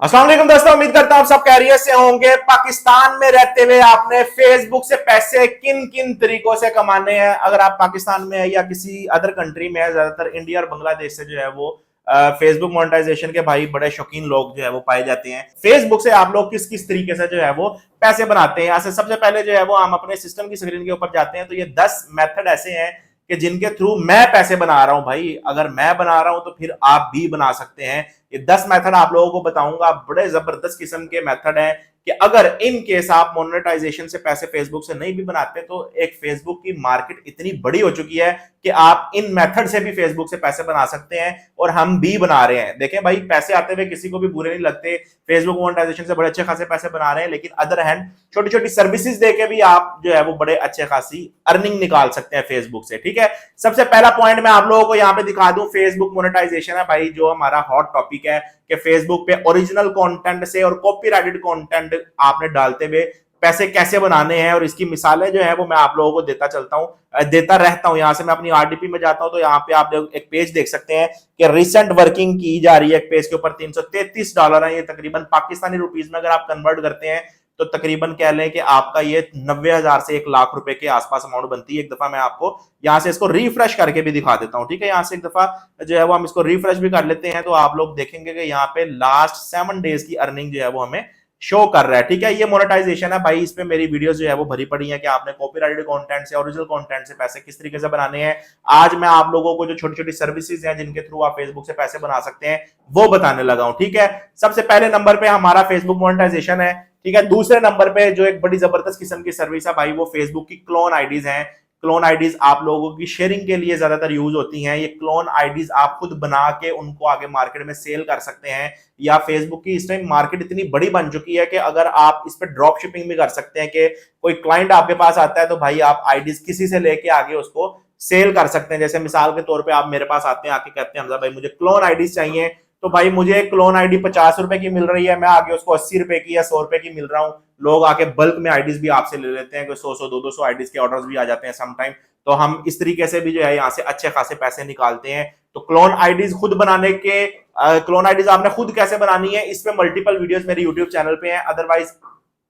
अस्सलाम वालेकुम दोस्तों, उम्मीद करता हूं आप सब खैरियत से होंगे। पाकिस्तान में रहते हुए आपने फेसबुक से पैसे किन किन तरीकों से कमाने हैं। अगर आप पाकिस्तान में है या किसी अदर कंट्री में है, ज्यादातर इंडिया और बांग्लादेश से जो है वो फेसबुक मोनेटाइजेशन के भाई बड़े शौकीन लोग जो है वो पाए जाते हैं। फेसबुक से आप लोग किस किस तरीके से जो है वो पैसे बनाते हैं, यहाँ से सबसे पहले जो है वो हम अपने सिस्टम की स्क्रीन के ऊपर जाते हैं तो ये 10 मेथड ऐसे हैं कि जिनके थ्रू मैं पैसे बना रहा हूं। भाई अगर मैं बना रहा हूं तो फिर आप भी बना सकते हैं। ये 10 मेथड आप लोगों को बताऊंगा, बड़े जबरदस्त किस्म के मेथड हैं कि अगर इन केस आप मोनेटाइजेशन से पैसे फेसबुक से नहीं भी बनाते तो एक फेसबुक की मार्केट इतनी बड़ी हो चुकी है कि आप इन मेथड से भी फेसबुक से पैसे बना सकते हैं और हम भी बना रहे हैं। देखें भाई, पैसे आते हुए किसी को भी बुरे नहीं लगते। फेसबुक मोनेटाइजेशन से बड़े अच्छे खासे पैसे बना रहे हैं, लेकिन अदर हैंड छोटी छोटी सर्विसेज देके भी आप जो है वो बड़े अच्छे खासी अर्निंग निकाल सकते हैं फेसबुक से। ठीक है, सबसे पहला पॉइंट मैं आप लोगों को यहाँ पे दिखा दूं, फेसबुक मोनेटाइजेशन है भाई जो हमारा हॉट टॉपिक है कि फेसबुक पे ओरिजिनल कंटेंट से और कॉपीराइटेड कंटेंट आपने डालते हुए पैसे कैसे बनाने हैं। और इसकी मिसालें जो है वो मैं आप लोगों को देता रहता हूं। यहां से मैं अपनी आरडीपी में जाता हूं तो यहाँ पे आप एक पेज देख सकते हैं कि रिसेंट वर्किंग की जा रही है। एक पेज के ऊपर $333 है, ये तकरीबन पाकिस्तानी रुपीज में अगर आप कन्वर्ट करते हैं तो तकरीबन कह लें कि आपका ये 90,000 से 1 लाख रुपए के आसपास अमाउंट बनती है। एक दफा मैं आपको यहां से इसको रिफ्रेश करके भी दिखा देता हूं। ठीक है, यहां से एक दफा जो है वो हम इसको रिफ्रेश भी कर लेते हैं तो आप लोग देखेंगे कि यहाँ पे लास्ट 7 डेज की अर्निंग जो है वो हमें शो कर रहा है। ठीक है, ये मोनेटाइजेशन है भाई, इस पे मेरी वीडियोस जो है वो भरी पड़ी है कि आपने कॉपीराइटेड कंटेंट से ओरिजिनल कंटेंट से पैसे किस तरीके से बनाने हैं। आज मैं आप लोगों को जो छोटी छोटी सर्विसेज हैं जिनके थ्रू आप फेसबुक से पैसे बना सकते हैं वो बताने लगा हूं। ठीक है, सबसे पहले नंबर पे हमारा फेसबुक मोनेटाइजेशन है। ठीक है, दूसरे नंबर पे जो एक बड़ी जबरदस्त किस्म की सर्विस है भाई वो फेसबुक की क्लोन आईडीज हैं। क्लोन आईडीज आप लोगों की शेयरिंग के लिए ज्यादातर यूज होती हैं। ये क्लोन आईडीज आप खुद बना के उनको आगे मार्केट में सेल कर सकते हैं, या फेसबुक की इस टाइम मार्केट इतनी बड़ी बन चुकी है कि अगर आप इस पर ड्रॉप शिपिंग भी कर सकते हैं कि कोई क्लाइंट आपके पास आता है तो भाई आप आईडीज किसी से लेके आगे उसको सेल कर सकते हैं। जैसे मिसाल के तौर पे आप मेरे पास आते हैं, आके कहते हैं हमजा भाई मुझे क्लोन आईडीज चाहिए, तो भाई मुझे एक क्लोन आईडी 50 रुपए की मिल रही है, मैं आगे उसको 80 रुपए की या 100 रुपए की मिल रहा हूं। लोग आके बल्क में आईडीज भी आपसे ले लेते हैं, 100 200 आईडीज के ऑर्डर्स भी आ जाते हैं समटाइम। तो हम इस तरीके से भी जो है यहाँ से अच्छे खासे पैसे निकालते हैं। तो क्लोन आईडीज खुद बनाने के क्लोन आईडीज आपने खुद कैसे बनानी है, इस पे मल्टीपल वीडियोस मेरे यूट्यूब चैनल पे हैं। अदरवाइज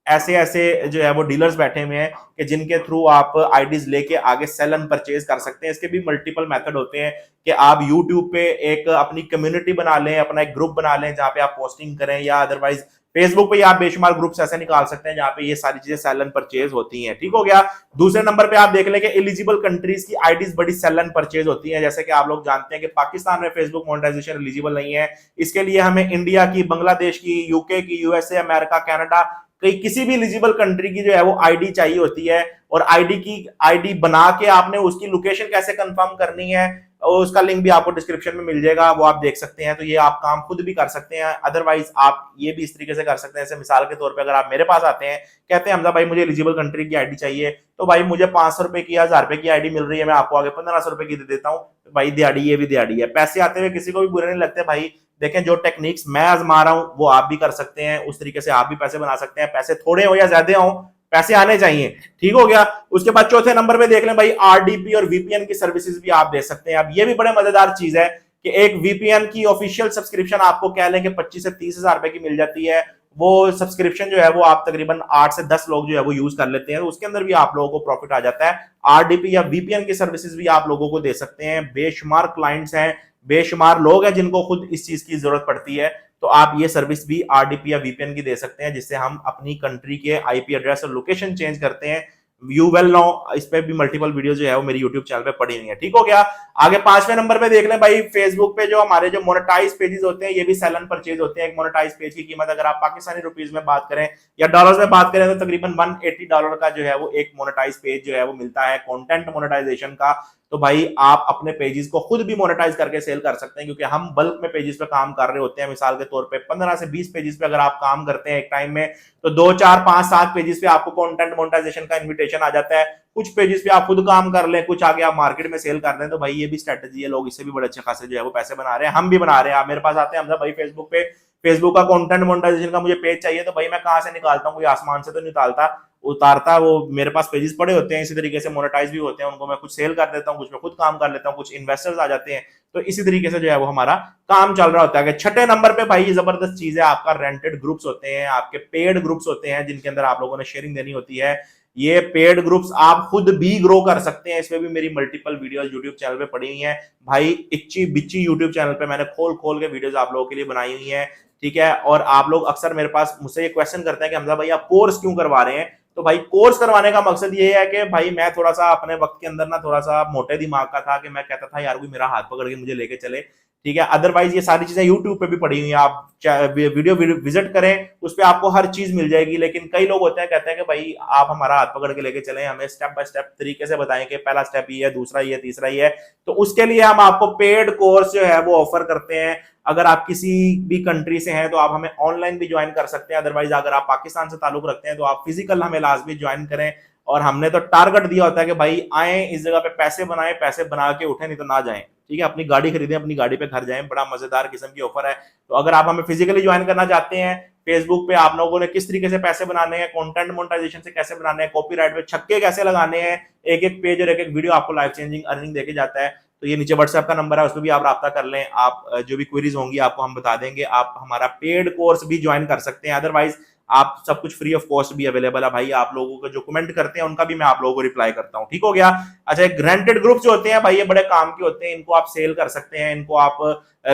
ऐसे ऐसे जो है वो डीलर्स बैठे हुए हैं कि जिनके थ्रू आप आईडीज लेके आगे सेल एंड परचेज कर सकते हैं। इसके भी मल्टीपल मेथड होते हैं कि आप यूट्यूब पे एक अपनी कम्युनिटी बना लें, अपना एक ग्रुप बना लें जहां पे आप पोस्टिंग करें, या अदरवाइज फेसबुक पे आप बेशुमार ग्रुप्स ऐसे निकाल सकते हैं जहां पे ये सारी चीजें सेल एंड परचेज होती हैं। ठीक हो गया। दूसरे नंबर पे आप देख लें कि एलिजिबल कंट्रीज की आईडीज बड़ी सेल एंड परचेज होती हैं। जैसे कि आप लोग जानते हैं कि पाकिस्तान में फेसबुक मोनेटाइजेशन एलिजिबल नहीं है, इसके लिए हमें इंडिया की, बांग्लादेश की, यूके की, यूएसए, अमेरिका, कनाडा, किसी भी एलिजिबल कंट्री की जो है वो आईडी चाहिए होती है। और आईडी बना के आपने उसकी लोकेशन कैसे कंफर्म करनी है और उसका लिंक भी आपको डिस्क्रिप्शन में मिल जाएगा, वो आप देख सकते हैं। तो ये आप काम खुद भी कर सकते हैं। अदरवाइज आप ये भी इस तरीके से कर सकते हैं, जैसे मिसाल के तौर पे अगर आप मेरे पास आते हैं, कहते हैं हमजा भाई मुझे एलिजिबल कंट्री की आईडी चाहिए, तो भाई मुझे 500 रुपए की, 1000 रुपए की आईडी मिल रही है, मैं आपको आगे 1500 रुपए की दे देता हूँ। भाई दिहाड़ी, ये भी दिहाड़ी है। पैसे आते हुए किसी को भी बुरे नहीं लगते भाई। देखें, जो टेक्निक्स मैं आजमा रहा हूं वो आप भी कर सकते हैं, उस तरीके से आप भी पैसे बना सकते हैं। पैसे थोड़े हो या ज्यादा हो, पैसे आने चाहिए। ठीक हो गया। उसके बाद चौथे नंबर पे देख लें भाई, आरडीपी और वीपीएन की सर्विसेज भी आप दे सकते हैं। अब ये भी बड़े मजेदार चीज है कि एक वीपीएन की ऑफिशियल सब्सक्रिप्शन आपको कह लें कि 25 से 30 हजार रुपए की मिल जाती है। वो सब्सक्रिप्शन जो है वो आप तकरीबन 8 से 10 लोग जो है वो यूज कर लेते हैं, तो उसके अंदर भी आप लोगों को प्रॉफिट आ जाता है। आरडीपी या वीपीएन की सर्विसेज भी आप लोगों को दे सकते हैं। बेशुमार क्लाइंट्स हैं, बेशुमार लोग हैं जिनको खुद इस चीज की जरूरत पड़ती है, तो आप ये सर्विस भी आरडीपी या वीपीएन की दे सकते हैं, जिससे हम अपनी कंट्री के आईपी एड्रेस और लोकेशन चेंज करते हैं। यू वेल नो, इस पे भी मल्टीपल वीडियो जो है वो मेरी यूट्यूब चैनल पे पड़ी हुई है। ठीक हो गया। आगे 5वें नंबर पे देख लें भाई, फेसबुक पे जो हमारे जो मोनेटाइज पेजेस होते हैं ये भी सेल एंड परचेज होते हैं। एक मोनेटाइज पेज की कीमत अगर आप पाकिस्तानी रुपीज में बात करें या डॉलर्स में बात करें तो तकरीबन $180 का जो है वो एक मोनेटाइज पेज जो है वो मिलता है कंटेंट मोनेटाइजेशन का। तो भाई आप अपने पेजेस को खुद भी मोनेटाइज करके सेल कर सकते हैं, क्योंकि हम बल्क में पेजेस पे काम कर रहे होते हैं। मिसाल के तौर पे 15 से 20 पेजेस पे अगर आप काम करते हैं एक टाइम में, तो 2 4 5 7 पेजेस पे आपको कंटेंट मोनेटाइजेशन का इनविटेशन आ जाता है। कुछ पेजेस पे आप खुद काम कर लें, कुछ आगे आप मार्केट में सेल कर दें, तो भाई ये भी स्ट्रेटजी है, लोग इससे भी बड़े अच्छे खासे जो है वो पैसे बना रहे हैं, हम भी बना रहे हैं। आप मेरे पास आते हैं, हमसे भाई फेसबुक पे, फेसबुक का कंटेंट मोनेटाइजेशन का मुझे पेज चाहिए, तो भाई मैं कहां से निकालता हूँ, कोई आसमान से तो निकालता उतारता, वो मेरे पास पेजेस पड़े होते हैं, इसी तरीके से मोनेटाइज भी होते हैं, उनको मैं कुछ सेल कर देता हूँ, कुछ मैं खुद काम कर लेता हूँ, कुछ इन्वेस्टर्स आ जाते हैं, तो इसी तरीके से जो है वो हमारा काम चल रहा होता है। छठे नंबर पे भाई जबरदस्त चीज है, आपका रेंटेड ग्रुप्स होते हैं, आपके पेड ग्रुप्स होते हैं, जिनके अंदर आप लोगों ने शेयरिंग देनी होती है। ये पेड ग्रुप्स आप खुद भी ग्रो कर सकते हैं, इसमें भी मेरी मल्टीपल वीडियोस यूट्यूब चैनल पे पड़ी हुई हैं भाई, इच्ची बिच्ची यूट्यूब चैनल पे मैंने खोल खोल के वीडियोस आप लोगों के लिए बनाई हुई हैं, ठीक है। और आप लोग अक्सर मेरे पास मुझसे ये क्वेश्चन करते हैं कि हमजा भाई आप कोर्स क्यों करवा रहे हैं, तो भाई कोर्स करवाने का मकसद ये है कि भाई मैं थोड़ा सा अपने वक्त के अंदर ना थोड़ा सा मोटे दिमाग का था, कि मैं कहता था यार कोई मेरा हाथ पकड़ के मुझे लेके चले, ठीक है। अदरवाइज ये सारी चीजें यूट्यूब पे भी पड़ी हुई हैं, आप वीडियो विजिट करें, उस पर आपको हर चीज मिल जाएगी। लेकिन कई लोग होते हैं कहते हैं कि भाई आप हमारा हाथ पकड़ के लेके चलें, हमें स्टेप बाय स्टेप तरीके से बताएं कि पहला स्टेप ये है, दूसरा ये, तीसरा ये है, तो उसके लिए हम आपको पेड कोर्स जो है वो ऑफर करते हैं। अगर आप किसी भी कंट्री से हैं तो आप हमें ऑनलाइन भी ज्वाइन कर सकते हैं, अदरवाइज अगर आप पाकिस्तान से ताल्लुक रखते हैं तो आप फिजिकल हमें लाजमी ज्वाइन करें। और हमने तो टारगेट दिया होता है कि भाई आए इस जगह पे पैसे बनाएं, पैसे बना के उठे, नहीं तो ना जाएं, ठीक है। अपनी गाड़ी खरीदें, अपनी गाड़ी पे घर जाएं, बड़ा मजेदार किस्म की ऑफर है। तो अगर आप हमें फिजिकली ज्वाइन करना चाहते हैं, फेसबुक पे आप लोगों ने किस तरीके से पैसे बनाने हैं, कंटेंट मोनेटाइजेशन से कैसे बनाने हैं, कॉपीराइट पे छक्के कैसे लगाने हैं, एक एक पेज और एक एक वीडियो आपको लाइफ चेंजिंग अर्निंग देके जाता है, तो ये नीचे व्हाट्सएप का नंबर है, उसमें भी आप राब्ता कर लें। आप जो भी क्वेरीज होंगी आपको हम बता देंगे, आप हमारा पेड कोर्स भी ज्वाइन कर सकते हैं, अदरवाइज आप सब कुछ फ्री ऑफ कॉस्ट भी अवेलेबल है भाई। आप लोगों को जो कमेंट करते हैं उनका भी मैं आप लोगों को रिप्लाई करता हूं, ठीक हो गया। अच्छा, ग्रांटेड ग्रुप जो होते हैं भाई ये बड़े काम के होते हैं, इनको आप सेल कर सकते हैं, इनको आप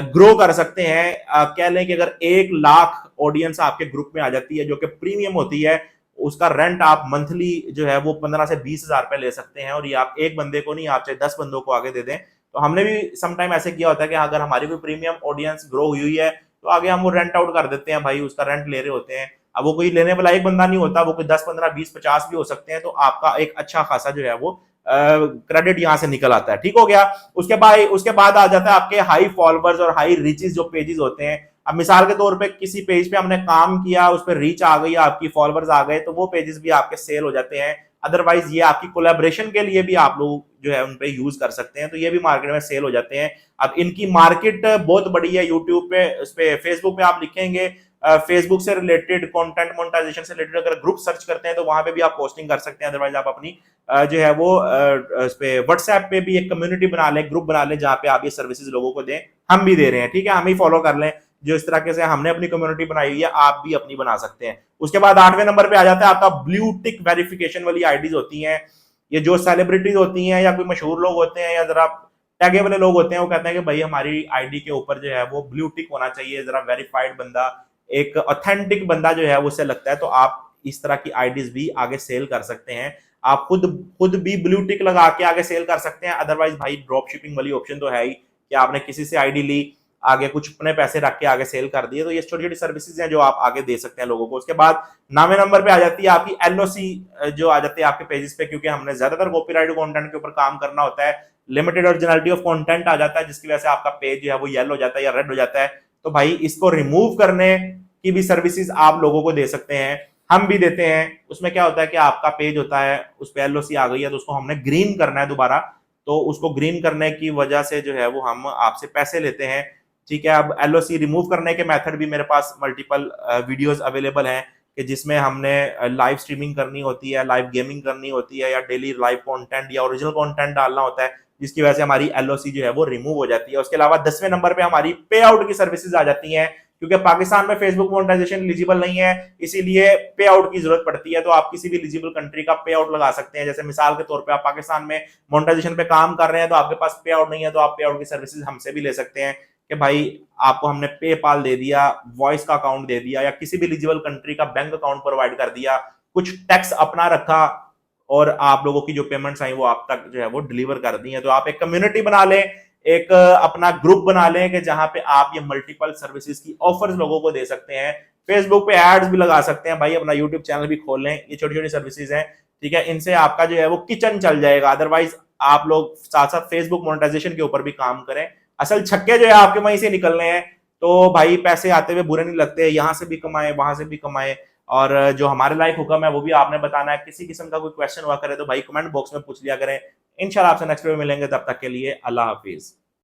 ग्रो कर सकते हैं। कह लें कि अगर 1 लाख ऑडियंस आपके ग्रुप में आ जाती है जो कि प्रीमियम होती है, उसका रेंट आप मंथली जो है वो 15 से 20 हजार रुपए ले सकते हैं। और ये आप एक बंदे को नहीं, आप चाहे 10 बंदों को आगे दे दें। तो हमने भी समटाइम ऐसे किया होता है कि अगर हमारी कोई प्रीमियम ऑडियंस ग्रो हुई है तो आगे हम वो रेंट आउट कर देते हैं भाई, उसका रेंट ले रहे होते हैं। अब वो कोई लेने वाला एक बंदा नहीं होता, वो कोई 10 15 20 50 भी हो सकते हैं, तो आपका एक अच्छा खासा जो है वो क्रेडिट यहां से निकल आता है, ठीक हो गया। उसके बाद आ जाता है आपके हाई फॉलोअर्स और हाई रीचेस जो पेजेस होते हैं। अब मिसाल के तौर पे किसी पेज पे हमने काम किया, उस पर रीच आ गई, आपकी फॉलोअर्स आ गए, तो वो पेजेस भी आपके सेल हो जाते हैं। अदरवाइज ये आपकी कोलैबोरेशन के लिए भी आप लोग जो है उन पे यूज कर सकते हैं, तो ये भी मार्केट में सेल हो जाते हैं। अब इनकी मार्केट बहुत बड़ी है। यूट्यूब पे, उस पे फेसबुक पे आप लिखेंगे फेसबुक से रिलेटेड, कंटेंट मोनेटाइजेशन से रिलेटेड अगर ग्रुप सर्च करते हैं तो वहां पे भी आप पोस्टिंग कर सकते हैं। अदरवाइज आप अपनी जो है वो उस पे व्हाट्सएप पे भी एक कम्युनिटी बना लें, ग्रुप बना लें, जहां पे आप ये सर्विसेज लोगों को दें। हम भी दे रहे हैं, ठीक है, हम ही फॉलो कर लें। जो इस तरह से हमने अपनी कम्युनिटी बनाई हुई है, आप भी अपनी बना सकते हैं। उसके बाद 8वें नंबर पे आ जाता है आपका ब्लू टिक वेरिफिकेशन वाली आईडीज होती हैं। ये जो सेलिब्रिटीज होती हैं या कोई मशहूर लोग होते हैं या जरा टैगे वाले लोग होते हैं, वो कहते हैं कि भाई हमारी आईडी के ऊपर जो है वो ब्लू टिक होना चाहिए, जरा वेरीफाइड बंदा, एक ऑथेंटिक बंदा जो है वो उससे लगता है। तो आप इस तरह की आईडीज भी आगे सेल कर सकते हैं। आप खुद भी ब्लू टिक लगा के आगे सेल कर सकते हैं। अदरवाइज भाई ड्रॉप शिपिंग वाली ऑप्शन तो है ही कि आपने किसी से आईडी ली, आगे कुछ अपने पैसे रख के आगे सेल कर दिए, तो ये छोटी छोटी सर्विसेज हैं जो आप आगे दे सकते हैं लोगों को। उसके बाद 9वें नंबर पे आ जाती है आपकी एलओसी जो आ जाती है आपके पेजेस पे, क्योंकि हमने ज्यादातर कॉपीराइट कंटेंट के ऊपर काम करना होता है। लिमिटेड ओरिजिनलिटी ऑफ कंटेंट आ जाता है, जिसकी वजह से आपका पेज जो है वो येलो हो जाता है या रेड हो जाता है। तो भाई इसको रिमूव करने की भी सर्विसेज आप लोगों को दे सकते हैं, हम भी देते हैं। उसमें क्या होता है कि आपका पेज होता है, उस पर एलओसी आ गई है, तो उसको हमने ग्रीन करना है दोबारा। तो उसको ग्रीन करने की वजह से जो है वो हम आपसे पैसे लेते हैं, ठीक है। अब एलओसी रिमूव करने के मेथड भी मेरे पास मल्टीपल वीडियोस अवेलेबल हैं, कि जिसमें हमने लाइव स्ट्रीमिंग करनी होती है, लाइव गेमिंग करनी होती है, या डेली लाइव कंटेंट या ओरिजिनल कंटेंट डालना होता है, जिसकी वजह से हमारी एलओसी जो है वो रिमूव हो जाती है। उसके अलावा 10वें नंबर पे हमारी पे आउट की सर्विसेज आ जाती हैं, क्योंकि पाकिस्तान में फेसबुक मोनेटाइजेशन एलिजिबल नहीं है, इसीलिए पे आउट की जरूरत पड़ती है। तो आप किसी भी एलिजिबल कंट्री का पे आउट लगा सकते हैं। जैसे मिसाल के तौर पे आप पाकिस्तान में मोनेटाइजेशन पे काम कर रहे हैं, तो आपके पास पे आउट नहीं है, तो आप पे आउट की सर्विसेज हमसे भी ले सकते हैं कि भाई आपको हमने पेपाल दे दिया, वॉइस का अकाउंट दे दिया, या किसी भी एलिजिबल कंट्री का बैंक अकाउंट प्रोवाइड कर दिया, कुछ टैक्स अपना रखा, और आप लोगों की जो पेमेंट्स आई वो आप तक जो है वो डिलीवर कर दी है। तो आप एक कम्युनिटी बना लें, एक अपना ग्रुप बना लें कि जहां पे आप ये मल्टीपल सर्विसेज की ऑफर्स लोगों को दे सकते हैं। फेसबुक पे एड्स भी लगा सकते हैं भाई, अपना यूट्यूब चैनल भी खोल लें। ये छोटी छोटी सर्विसेज हैं, ठीक है, इनसे आपका जो है वो किचन चल जाएगा। अदरवाइज आप लोग साथ साथ फेसबुक मोनेटाइजेशन के ऊपर भी काम करें। असल छक्के जो है आपके वहीं से निकलने हैं, तो भाई पैसे आते हुए बुरे नहीं लगते, यहां से भी कमाए, वहां से भी कमाए। और जो हमारे लाइक हुक्म है वो भी आपने बताना है। किसी किस्म का कोई क्वेश्चन हुआ करे तो भाई कमेंट बॉक्स में पूछ लिया करें। इंशाल्लाह आपसे नेक्स्ट वीडियो में मिलेंगे, तब तक के लिए अल्लाह हाफिज।